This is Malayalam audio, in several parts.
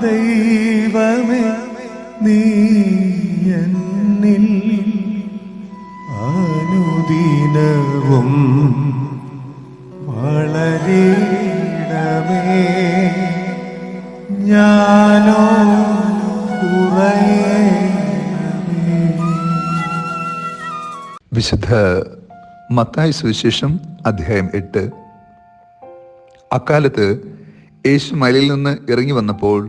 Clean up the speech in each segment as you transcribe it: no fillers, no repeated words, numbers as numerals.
ദൈവമേ നീ എന്നിൽ അനുദിനവും വളരണമേ, ഞാനോ കുറയണമേ. വിശുദ്ധ മത്തായി സുവിശേഷം അധ്യായം 8. അക്കാലത്ത് യേശു മലയിൽ നിന്ന് ഇറങ്ങി വന്നപ്പോൾ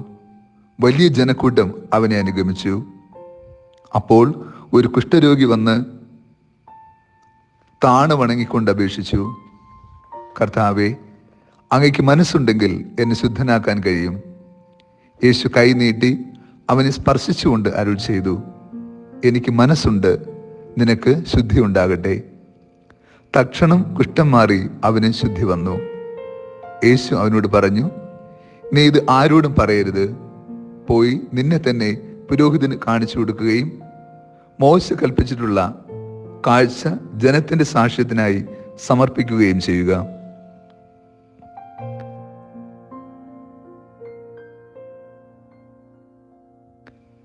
വലിയ ജനക്കൂട്ടം അവനെ അനുഗമിച്ചു. അപ്പോൾ ഒരു കുഷ്ഠരോഗി വന്ന് താണു വണങ്ങിക്കൊണ്ട് അപേക്ഷിച്ചു, കർത്താവേ, അങ്ങയ്ക്ക് മനസ്സുണ്ടെങ്കിൽ എന്നെ ശുദ്ധനാക്കാൻ കഴിയും. യേശു കൈ നീട്ടി അവനെ സ്പർശിച്ചുകൊണ്ട് അരുൾ ചെയ്തു, എനിക്ക് മനസ്സുണ്ട്, നിനക്ക് ശുദ്ധി ഉണ്ടാകട്ടെ. തക്ഷണം കുഷ്ഠം മാറി അവന് ശുദ്ധി വന്നു. യേശു അവനോട് പറഞ്ഞു, നീ ഇത് ആരോടും പറയരുത്. പോയി നിന്നെ തന്നെ പുരോഹിതന് കാണിച്ചു കൊടുക്കുകയും മോശ കൽപ്പിച്ചിട്ടുള്ള കാഴ്ച ജനത്തിന്റെ സാക്ഷ്യത്തിനായി സമർപ്പിക്കുകയും ചെയ്യുക.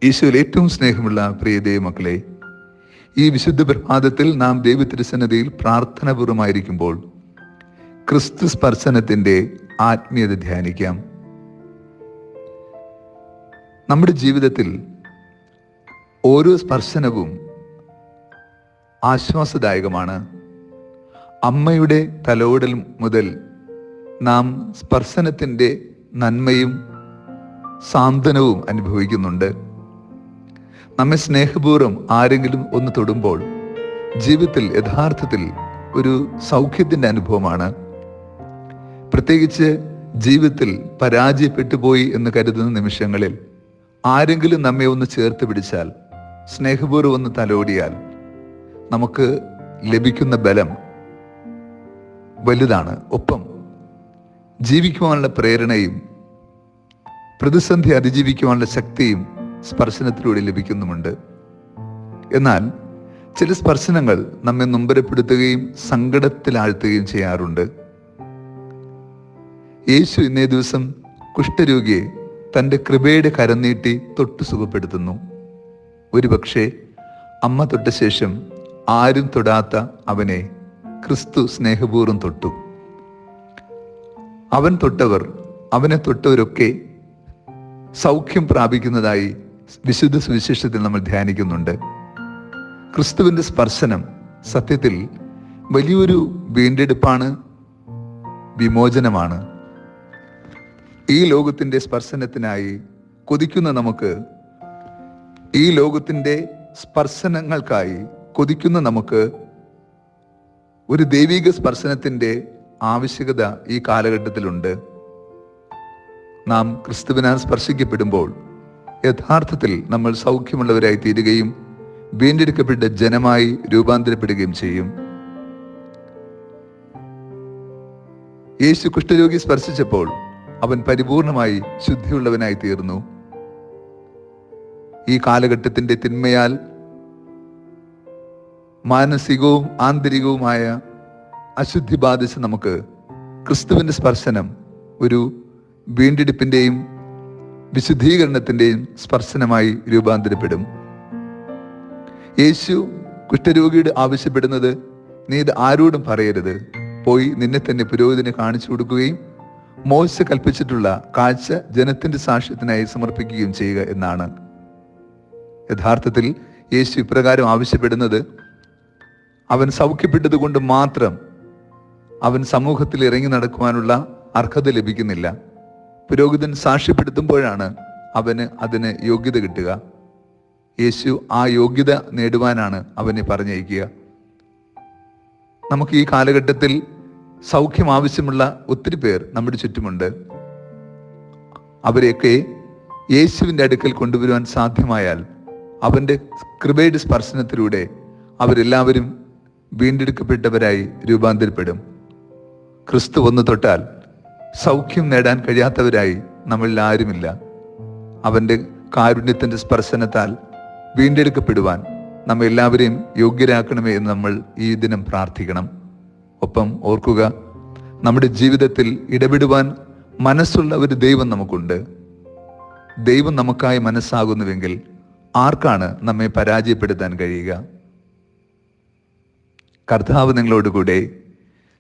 ഈശോയിൽ ഏറ്റവും സ്നേഹമുള്ള പ്രിയ ദൈവമക്കളെ, ഈ വിശുദ്ധ പ്രഭാതത്തിൽ നാം ദൈവതിരുസന്നിധിയിൽ പ്രാർത്ഥനാപൂർവമായിരിക്കുമ്പോൾ ക്രിസ്തു സ്പർശനത്തിന്റെ ആത്മീയത ധ്യാനിക്കാം. നമ്മുടെ ജീവിതത്തിൽ ഓരോ സ്പർശനവും ആശ്വാസദായകമാണ്. അമ്മയുടെ തലോടൽ മുതൽ നാം സ്പർശനത്തിൻ്റെ നന്മയും സാന്ത്വനവും അനുഭവിക്കുന്നുണ്ട്. നമ്മെ സ്നേഹപൂർവ്വം ആരെങ്കിലും ഒന്ന് തൊടുമ്പോൾ ജീവിതത്തിൽ യഥാർത്ഥത്തിൽ ഒരു സൗഖ്യത്തിൻ്റെ അനുഭവമാണ്. പ്രത്യേകിച്ച് ജീവിതത്തിൽ പരാജയപ്പെട്ടു പോയി എന്ന് കരുതുന്ന നിമിഷങ്ങളിൽ ആരെങ്കിലും നമ്മെ ഒന്ന് ചേർത്ത് പിടിച്ചാൽ, സ്നേഹപൂർവ്വം ഒന്ന് തലോടിയാൽ നമുക്ക് ലഭിക്കുന്ന ബലം വലുതാണ്. ഒപ്പം ജീവിക്കുവാനുള്ള പ്രേരണയും പ്രതിസന്ധി അതിജീവിക്കുവാനുള്ള ശക്തിയും സ്പർശനത്തിലൂടെ ലഭിക്കുന്നുമുണ്ട്. എന്നാൽ ചില സ്പർശനങ്ങൾ നമ്മെ നൊമ്പരപ്പെടുത്തുകയും സങ്കടത്തിലാഴ്ത്തുകയും ചെയ്യാറുണ്ട്. യേശു ഇന്നേ ദിവസം കുഷ്ഠരോഗിയെ തൻ്റെ കൃപയുടെ കരം നീട്ടി തൊട്ട് സുഖപ്പെടുത്തുന്നു. ഒരുപക്ഷെ അമ്മ തൊട്ട ശേഷം ആരും തൊടാത്ത അവനെ ക്രിസ്തു സ്നേഹപൂർവ്വം തൊട്ടു. അവനെ തൊട്ടവരൊക്കെ സൗഖ്യം പ്രാപിക്കുന്നതായി വിശുദ്ധ സുവിശേഷത്തിൽ നമ്മൾ ധ്യാനിക്കുന്നുണ്ട്. ക്രിസ്തുവിൻ്റെ സ്പർശനം സത്യത്തിൽ വലിയൊരു വീണ്ടെടുപ്പാണ്, വിമോചനമാണ്. ഈ ലോകത്തിൻ്റെ സ്പർശനത്തിനായി കൊതിക്കുന്ന നമുക്ക്, ഈ ലോകത്തിൻ്റെ സ്പർശനങ്ങൾക്കായി കൊതിക്കുന്ന നമുക്ക് ഒരു ദൈവിക സ്പർശനത്തിൻ്റെ ആവശ്യകത ഈ കാലഘട്ടത്തിലുണ്ട്. നാം ക്രിസ്തുവിനാൽ സ്പർശിക്കപ്പെടുമ്പോൾ യഥാർത്ഥത്തിൽ നമ്മൾ സൗഖ്യമുള്ളവരായി തീരുകയും വീണ്ടെടുക്കപ്പെട്ട ജനമായി രൂപാന്തരപ്പെടുകയും ചെയ്യും. യേശു കുഷ്ഠരോഗി സ്പർശിച്ചപ്പോൾ അവൻ പരിപൂർണമായി ശുദ്ധിയുള്ളവനായി തീർന്നു. ഈ കാലഘട്ടത്തിന്റെ തിന്മയാൽ മാനസികവും ആന്തരികവുമായ അശുദ്ധി ബാധിച്ച നമുക്ക് ക്രിസ്തുവിന്റെ സ്പർശനം ഒരു വീണ്ടെടുപ്പിന്റെയും വിശുദ്ധീകരണത്തിന്റെയും സ്പർശനമായി രൂപാന്തരപ്പെടും. യേശു കുഷ്ഠരോഗിയോട് ആവശ്യപ്പെടുന്നത്, നീ ഇത് ആരോടും പറയരുത്, പോയി നിന്നെ തന്നെ പുരോഹിതന് കാണിച്ചു കൊടുക്കുകയും മോശ കൽപ്പിച്ചിട്ടുള്ള കാഴ്ച ജനത്തിന്റെ സാക്ഷ്യത്തിനായി സമർപ്പിക്കുകയും ചെയ്യുക എന്നാണ്. യഥാർത്ഥത്തിൽ യേശു ഇപ്രകാരം ആവശ്യപ്പെടുന്നത് അവൻ സൗഖ്യപ്പെട്ടത് കൊണ്ട് മാത്രം അവൻ സമൂഹത്തിൽ ഇറങ്ങി നടക്കുവാനുള്ള അർഹത ലഭിക്കുന്നില്ല. പുരോഹിതൻ സാക്ഷ്യപ്പെടുത്തുമ്പോഴാണ് അവന് അതിന് യോഗ്യത കിട്ടുക. യേശു ആ യോഗ്യത നേടുവാനാണ് അവനെ പറഞ്ഞയക്കുക. നമുക്ക് ഈ കാലഘട്ടത്തിൽ സൗഖ്യം ആവശ്യമുള്ള ഒത്തിരി പേർ നമ്മുടെ ചുറ്റുമുണ്ട്. അവരെയൊക്കെ യേശുവിൻ്റെ അടുക്കൽ കൊണ്ടുവരുവാൻ സാധ്യമായാൽ അവൻ്റെ കൃപയുടെ സ്പർശനത്തിലൂടെ അവരെല്ലാവരും വീണ്ടെടുക്കപ്പെട്ടവരായി രൂപാന്തരപ്പെടും. ക്രിസ്തു ഒന്ന് തൊട്ടാൽ സൗഖ്യം നേടാൻ കഴിയാത്തവരായി നമ്മളിൽ ആരുമില്ല. അവൻ്റെ കാരുണ്യത്തിൻ്റെ സ്പർശനത്താൽ വീണ്ടെടുക്കപ്പെടുവാൻ നമ്മെല്ലാവരെയും യോഗ്യരാക്കണമേ എന്ന് നമ്മൾ ഈ ദിനം പ്രാർത്ഥിക്കണം. ഒപ്പം ഓർക്കുക, നമ്മുടെ ജീവിതത്തിൽ ഇടപെടുവാൻ മനസ്സുള്ള ഒരു ദൈവം നമുക്കുണ്ട്. ദൈവം നമുക്കായി മനസ്സാകുന്നുവെങ്കിൽ ആർക്കാണ് നമ്മെ പരാജയപ്പെടുത്താൻ കഴിയുക? കർത്താവ് നിങ്ങളോടുകൂടെ.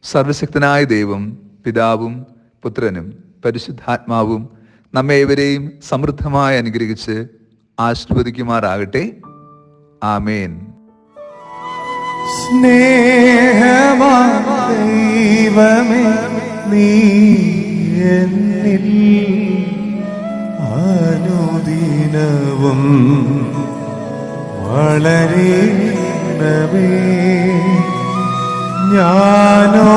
സർവശക്തനായ ദൈവം പിതാവും പുത്രനും പരിശുദ്ധാത്മാവും നമ്മെ ഏവരെയും സമൃദ്ധമായി അനുഗ്രഹിച്ച് ആശീർവദിക്കുമാറാകട്ടെ. ആമേൻ. സ്നേഹമാ ദൈവമേ, നീ എന്നിൽ അനുദിനവും വളരണമേ. ഞാനോ